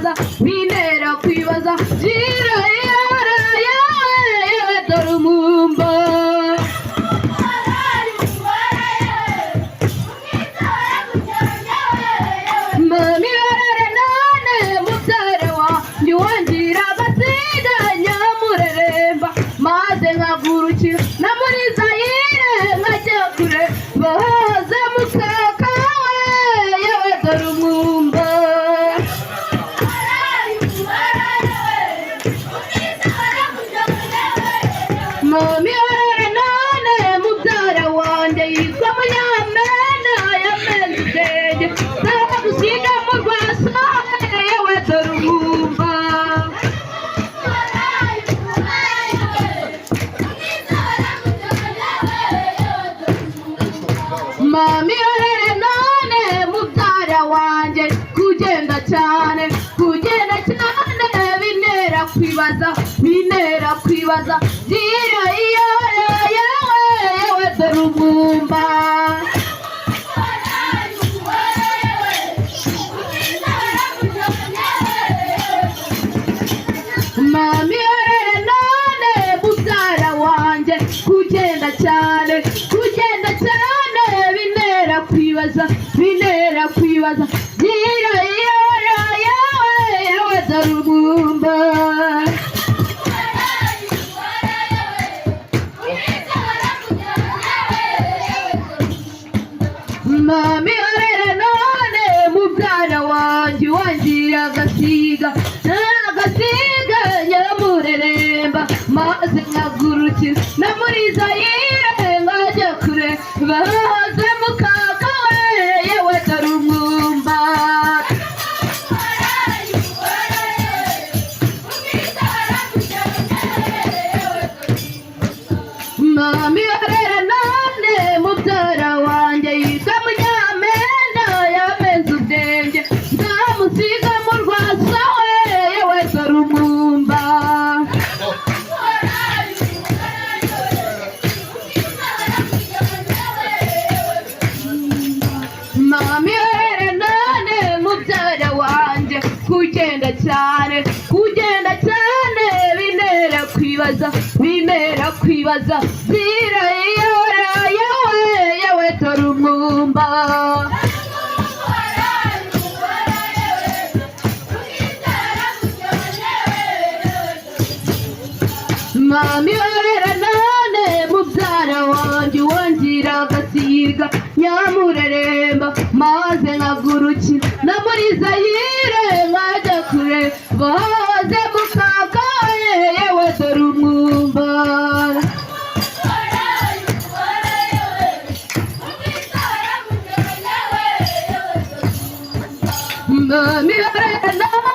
kwibaza bintera kwibaza gira yara yawe dore umumba mami warare none mubyara wanjye wangira agasiga nyamureremba maze nkagurukira na muri Zayire nkajya kure bahoze mukaka we yewe dore umwumba mami warare none mubyara wanjye yitwa Munyamena yameze ubwenge ntagusiga mu rwasa yewe dore umwumba mami warare none mubyara wanjye kugenda cyane bintera kwibaza gira iyora yawe yewe dore umwumba mami warare none mubyara wanjye kugenda cyane bintera kwibaza gira iyora yawe yewe dore umwumba mami warare none mubyara wanjye wangira agasiga nyamureremba maze nkagurukira na muri Zayire nkajya kure bahoze mukaka we yewe dore umwumba mami warare none mubyara wanjye yitwa Munyamena yameze ubwenge ntamusiga mu rwasa we yewe dore umwumba mami warare none mubyara wanjye kugenda cyane bintera kwibaza gira iyora yawe yewe dore umwumba mami warare none mubyara wanjye wangira agasiga nyamureremba maze nkagurukira na muri Zayire nkajya kure bahoze mukaka we yewe dore umwumba mami warare none